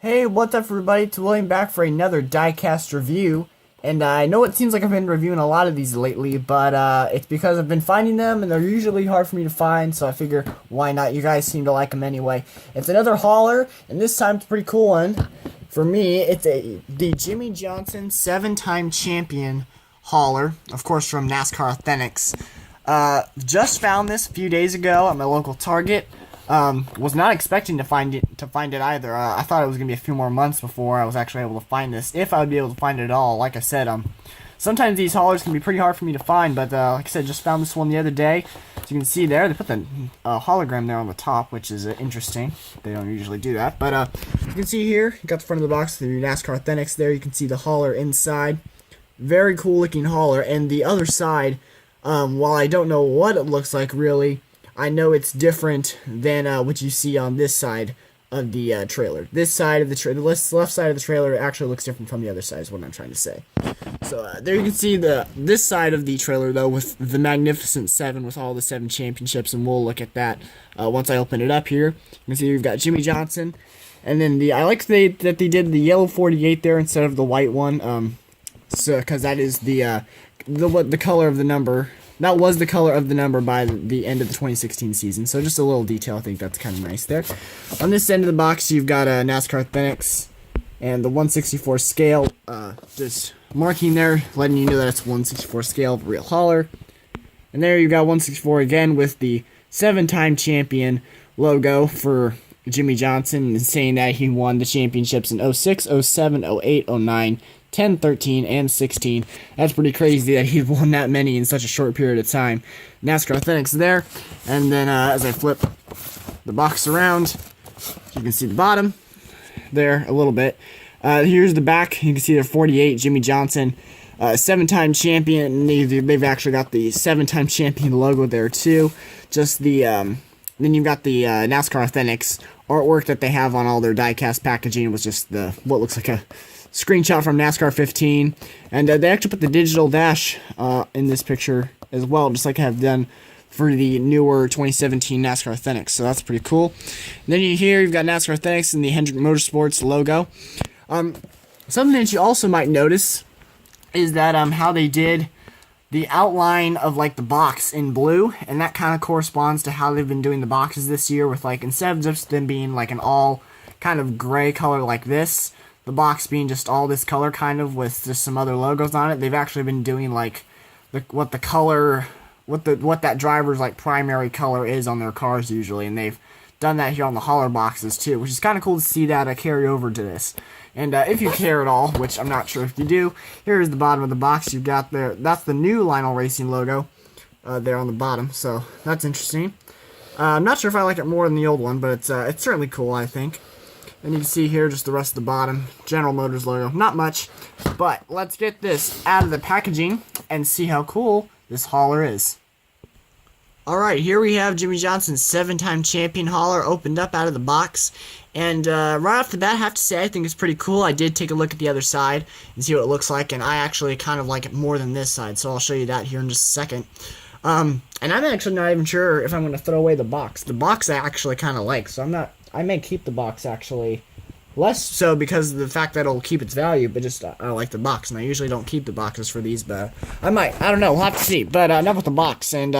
Hey, what's up everybody? It's William back for another Diecast review. And I know it seems like I've been reviewing a lot of these lately, but it's because I've been finding them and they're usually hard for me to find, so I figure why not? You guys seem to like them anyway. It's another hauler, and this time it's a pretty cool one. For me, it's the Jimmie Johnson 7-time champion hauler, of course from Nascar Authentics. Just found this a few days ago at my local Target. Was not expecting to find it either. I thought it was gonna be a few more months before I was actually able to find this, if I would be able to find it at all. Like I said, sometimes these haulers can be pretty hard for me to find, but like I said, just found this one the other day. As you can see there, they put the hologram there on the top, which is interesting. They don't usually do that, but you can see here, you got the front of the box, the NASCAR Authentics there. You can see the hauler inside. Very cool looking hauler, and the other side, while I don't know what it looks like really, I know it's different than what you see on this side of the trailer. This side of the left side of the trailer actually looks different from the other side, is what I'm trying to say. So there you can see this side of the trailer, though, with the Magnificent 7, with all the 7 championships, and we'll look at that once I open it up here. You can see we've got Jimmie Johnson, and then I like that they did the yellow 48 there instead of the white one, so because that is the color of the number. That was the color of the number by the end of the 2016 season, so just a little detail. I think that's kind of nice there. On this end of the box, you've got a NASCAR Authentics and the 1/64 scale, just marking there, letting you know that it's 1/64 scale of a real hauler. And there you've got 1/64 again with the 7-time champion logo for Jimmie Johnson, and saying that he won the championships in 06, 07, 08, 09, 10, 13, and 16. That's pretty crazy that he won that many in such a short period of time. NASCAR Authentics there, and then as I flip the box around, you can see the bottom there a little bit. Here's the back. You can see the 48 Jimmie Johnson, 7-time champion. They've actually got the 7-time champion logo there too. Just the then you've got the NASCAR Authentics artwork that they have on all their diecast packaging. It was just what looks like a screenshot from NASCAR 15, and they actually put the digital dash in this picture as well, just like I have done for the newer 2017 NASCAR Authentics, so that's pretty cool. And then you've got NASCAR Authentics and the Hendrick Motorsports logo. Something that you also might notice is that how they did the outline of like the box in blue, and that kind of corresponds to how they've been doing the boxes this year, with like instead of just them being like an all kind of gray color like this, the box being just all this color kind of with just some other logos on it. They've actually been doing like what that driver's like primary color is on their cars usually, and they've done that here on the hauler boxes too, which is kind of cool to see that carry over to this. And if you care at all, which I'm not sure if you do, here's the bottom of the box. You've got there, that's the new Lionel Racing logo there on the bottom, so that's interesting. I'm not sure if I like it more than the old one, but it's certainly cool, I think. And you can see here just the rest of the bottom, General Motors logo. Not much, but let's get this out of the packaging and see how cool this hauler is. Alright, here we have Jimmie Johnson's 7-time champion hauler opened up out of the box. And right off the bat, I have to say, I think it's pretty cool. I did take a look at the other side and see what it looks like, and I actually kind of like it more than this side, so I'll show you that here in just a second. And I'm actually not even sure if I'm going to throw away the box. The box I actually kind of like, so I may keep the box actually. Less so because of the fact that it'll keep its value, but just I like the box, and I usually don't keep the boxes for these, but I might. I don't know. We'll have to see. But enough with the box, and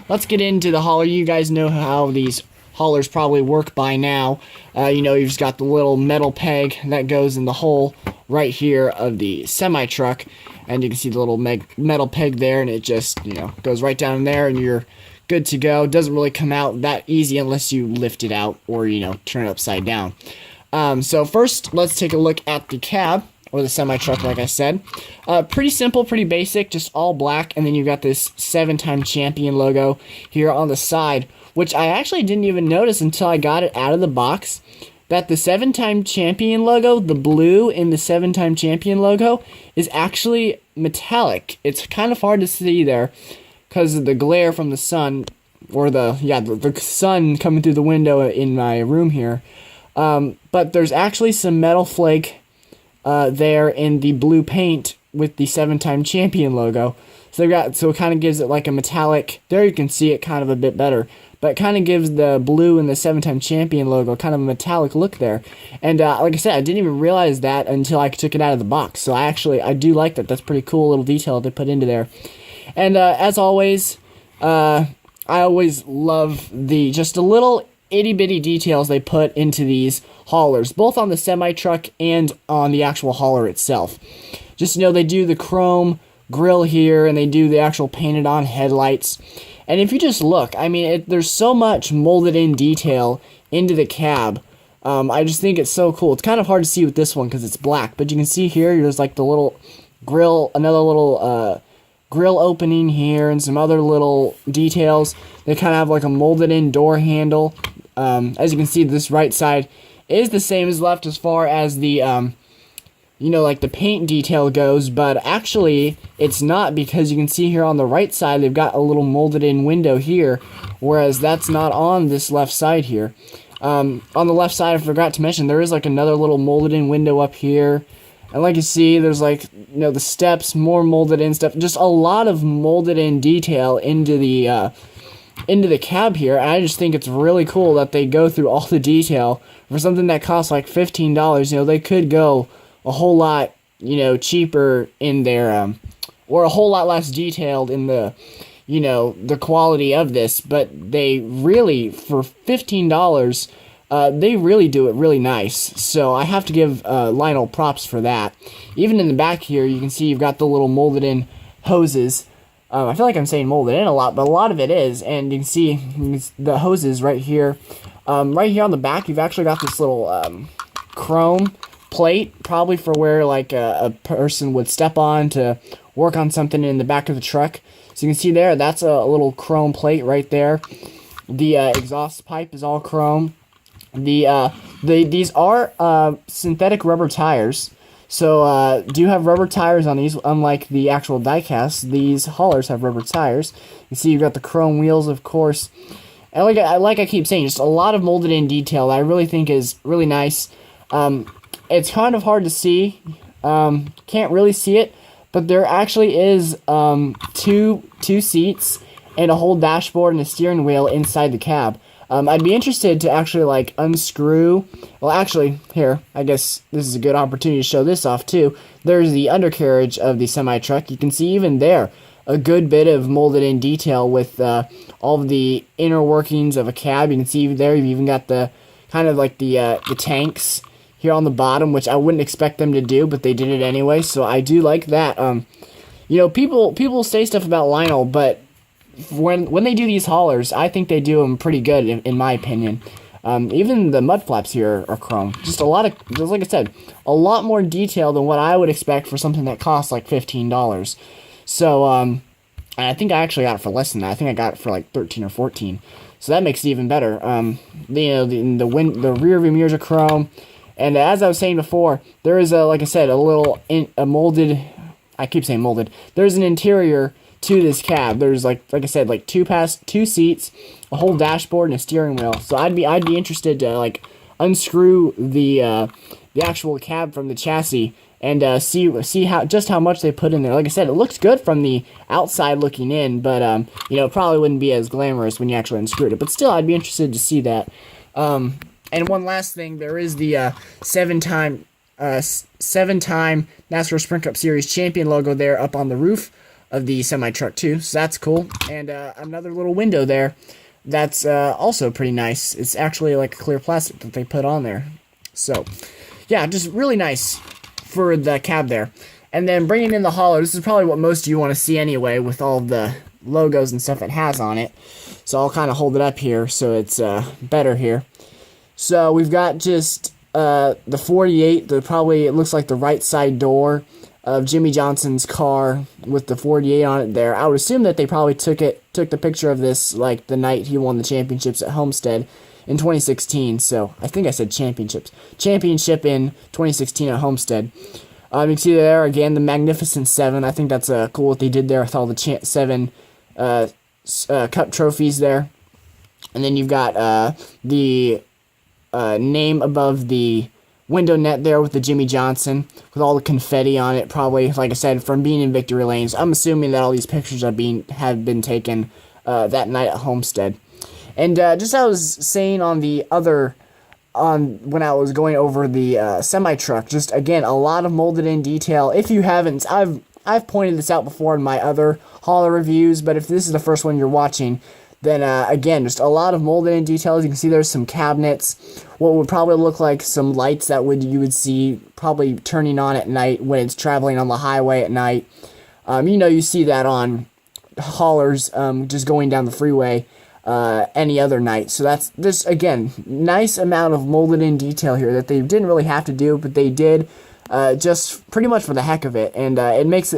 let's get into the hauler. You guys know how these haulers probably work by now. You know, you've just got the little metal peg that goes in the hole right here of the semi-truck, and you can see the little metal peg there, and it just, you know, goes right down in there, and you're good to go. It doesn't really come out that easy unless you lift it out or, you know, turn it upside down. So first, let's take a look at the cab, or the semi-truck, like I said. Pretty simple, pretty basic, just all black, and then you've got this 7-time champion logo here on the side, which I actually didn't even notice until I got it out of the box, that the 7-time champion logo, the blue in the 7-time champion logo, is actually metallic. It's kind of hard to see there because of the glare from the sun, or the sun coming through the window in my room here. But there's actually some metal flake there in the blue paint with the 7-time champion logo. So it kind of gives it like a metallic. There you can see it kind of a bit better, but it kind of gives the blue and the 7-time champion logo kind of a metallic look there. And like I said, I didn't even realize that until I took it out of the box. So I do like that. That's pretty cool little detail they put into there. And as always, I always love the just a little itty bitty details they put into these haulers, both on the semi truck and on the actual hauler itself. Just they do the chrome grill here, and they do the actual painted on headlights. And if you just look, I mean, there's so much molded in detail into the cab. I just think it's so cool. It's kind of hard to see with this one because it's black, but you can see here there's like the little grill, another little grill opening here, and some other little details. They kind of have like a molded in door handle. As you can see, this right side is the same as left as far as the like the paint detail goes, but actually it's not, because you can see here on the right side they've got a little molded in window here, whereas that's not on this left side here. On the left side, I forgot to mention, there is like another little molded in window up here, and like you see, there's like the steps, more molded in stuff, just a lot of molded in detail into the cab here. And I just think it's really cool that they go through all the detail for something that costs like $15. They could go a whole lot, cheaper in their, or a whole lot less detailed in the, the quality of this, but they really, for $15, they really do it really nice. So I have to give Lionel props for that. Even in the back here, you can see you've got the little molded in hoses. I feel like I'm saying molded in a lot, but a lot of it is, and you can see the hoses right here. Right here on the back, you've actually got this little chrome plate, probably for where like a person would step on to work on something in the back of the truck. So you can see there, that's a little chrome plate right there. The exhaust pipe is all chrome. These are synthetic rubber tires. So do have rubber tires on these, unlike the actual diecast. These haulers have rubber tires. You see you've got the chrome wheels, of course. And like I keep saying, just a lot of molded in detail that I really think is really nice. It's kind of hard to see. Can't really see it, but there actually is two seats and a whole dashboard and a steering wheel inside the cab. I'd be interested to actually like unscrew. Well, actually, here, I guess this is a good opportunity to show this off too. There's the undercarriage of the semi-truck. You can see even there a good bit of molded in detail with all of the inner workings of a cab. You can see there you've even got the kind of like the tanks here on the bottom, which I wouldn't expect them to do, but they did it anyway, so I do like that. People say stuff about Lionel, but when they do these haulers, I think they do them pretty good, in my opinion. Even the mud flaps here are chrome. Just like I said, a lot more detail than what I would expect for something that costs like $15. So, and I think I actually got it for less than that. I think I got it for like 13 or 14. So that makes it even better. The rear view mirrors are chrome. And as I was saying before, there is like I said, a molded. I keep saying molded. There's an interior to this cab. There's like I said, like two seats, a whole dashboard, and a steering wheel. So I'd be interested to like unscrew the actual cab from the chassis and see how much they put in there. Like I said, it looks good from the outside looking in, but it probably wouldn't be as glamorous when you actually unscrewed it. But still, I'd be interested to see that. And one last thing, there is the seven-time NASCAR Sprint Cup Series champion logo there up on the roof of the semi-truck too, so that's cool. And another little window there that's also pretty nice. It's actually like clear plastic that they put on there. So, yeah, just really nice for the cab there. And then bringing in the hauler, this is probably what most of you want to see anyway, with all the logos and stuff it has on it. So I'll kind of hold it up here so it's better here. So we've got just the 48, it looks like the right side door of Jimmie Johnson's car with the 48 on it there. I would assume that they probably took the picture of this like the night he won the championships at Homestead in 2016. So I think I said championship in 2016 at Homestead. You can see there again the Magnificent Seven. I think that's cool what they did there with all the seven cup trophies there. And then you've got the name above the window net there with the Jimmie Johnson, with all the confetti on it, probably, like I said, from being in victory lanes. I'm assuming that all these pictures have been taken that night at Homestead. And just as I was saying when I was going over the semi-truck, just again, a lot of molded in detail. If you haven't, I've pointed this out before in my other hauler reviews, but if this is the first one you're watching, then again, just a lot of molded in details. You can see there's some cabinets, what would probably look like some lights that you would see probably turning on at night when it's traveling on the highway at night. You see that on haulers just going down the freeway any other night. So that's just, again, nice amount of molded in detail here that they didn't really have to do, but they did just pretty much for the heck of it, and it makes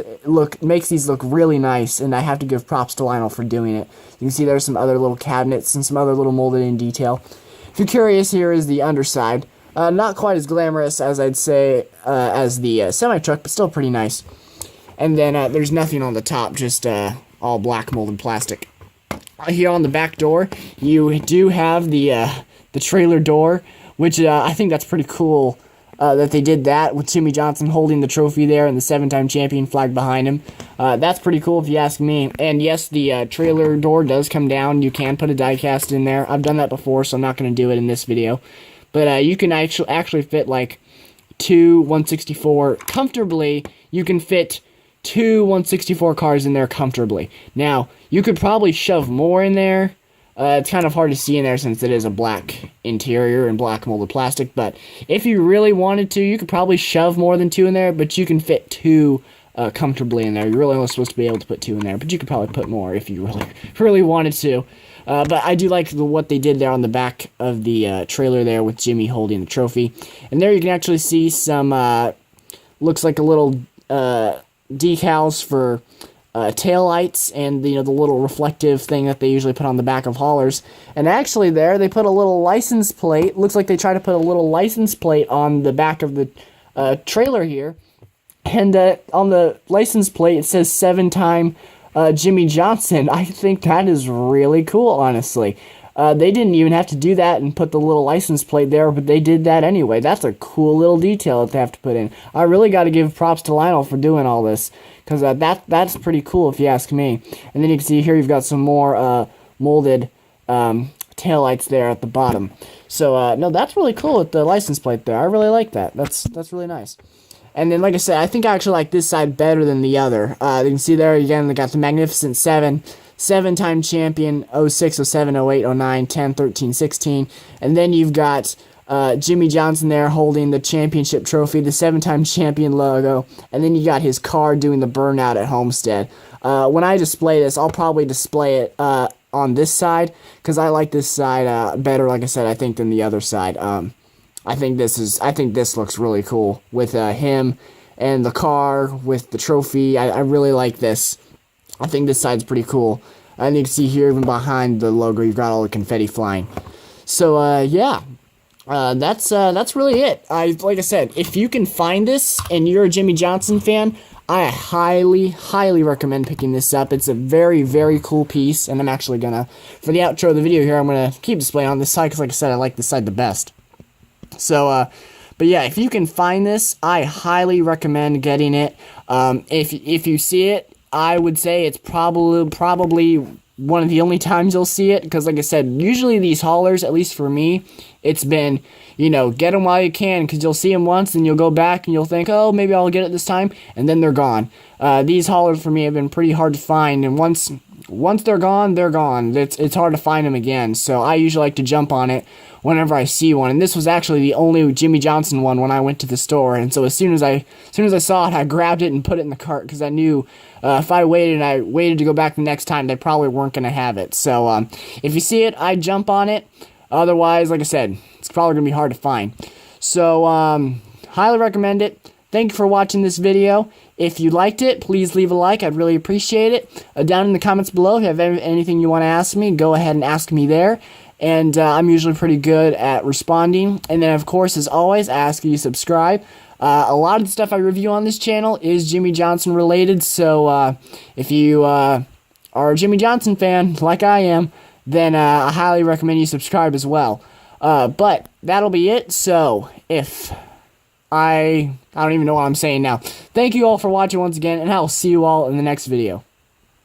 these look really nice, and I have to give props to Lionel for doing it. You can see there's some other little cabinets and some other little molded in detail. If you're curious, here is the underside. Not quite as glamorous as I'd say as the semi-truck, but still pretty nice. And then there's nothing on the top, just all black molded plastic. Here on the back door, you do have the trailer door, which I think that's pretty cool. That they did that with Jimmie Johnson holding the trophy there and the 7-time champion flag behind him. That's pretty cool if you ask me. And yes, the trailer door does come down. You can put a diecast in there. I've done that before, so I'm not going to do it in this video. But you can actually fit like two 164 comfortably. You can fit two 164 cars in there comfortably. Now, you could probably shove more in there. It's kind of hard to see in there since it is a black interior and black molded plastic, but if you really wanted to, you could probably shove more than two in there, but you can fit two comfortably in there. You're really only supposed to be able to put two in there, but you could probably put more if you really wanted to. But I do like what they did there on the back of the trailer there with Jimmie holding the trophy. And there you can actually see some, looks like a little decals for tail lights and the little reflective thing that they usually put on the back of haulers. And actually there they put a little license plate. Looks like they tried to put a little license plate on the back of the trailer here. And on the license plate it says 7-time Jimmie Johnson. I think that is really cool, honestly. They didn't even have to do that and put the little license plate there, but they did that anyway. That's a cool little detail that they have to put in. I really got to give props to Lionel for doing all this, because that's pretty cool if you ask me. And then you can see here you've got some more molded taillights there at the bottom. So, no, that's really cool with the license plate there. I really like that. That's really nice. And then, like I said, I think I actually like this side better than the other. You can see there, again, they got the Magnificent 7-time champion, 06, 07, 08, 09, 10, 13, 16. And then you've got Jimmie Johnson there holding the championship trophy, the 7-time champion logo. And then you got his car doing the burnout at Homestead. When I display this, I'll probably display it on this side, because I like this side better, like I said, I think, than the other side. I think this looks really cool with him and the car with the trophy. I really like this. I think this side's pretty cool. And you can see here, even behind the logo, you've got all the confetti flying. So, yeah. That's really it. Like I said, if you can find this and you're a Jimmie Johnson fan, I highly, highly recommend picking this up. It's a very, very cool piece, and I'm actually gonna, for the outro of the video here, I'm gonna keep displaying on this side, because like I said, I like this side the best. So, but yeah, if you can find this, I highly recommend getting it. If you see it, I would say it's probably one of the only times you'll see it, because like I said, usually these haulers, at least for me, it's been, get them while you can, because you'll see them once, and you'll go back, and you'll think, oh, maybe I'll get it this time, and then they're gone. These haulers for me have been pretty hard to find, and once they're gone, they're gone. It's hard to find them again, so I usually like to jump on it whenever I see one. And this was actually the only Jimmie Johnson one when I went to the store, and so as soon as I saw it, I grabbed it and put it in the cart, because I knew if I waited to go back the next time, they probably weren't going to have it. So if you see it, I'd jump on it. Otherwise, like I said, it's probably going to be hard to find. So highly recommend it. Thank you for watching this video. If you liked it, please leave a like. I'd really appreciate it. Down in the comments below, if you have anything you want to ask me, go ahead and ask me there. And I'm usually pretty good at responding. And then, of course, as always, I ask you to subscribe. A lot of the stuff I review on this channel is Jimmie Johnson related. So if you are a Jimmie Johnson fan, like I am, then I highly recommend you subscribe as well. But that'll be it. So if I don't even know what I'm saying now. Thank you all for watching once again, and I'll see you all in the next video.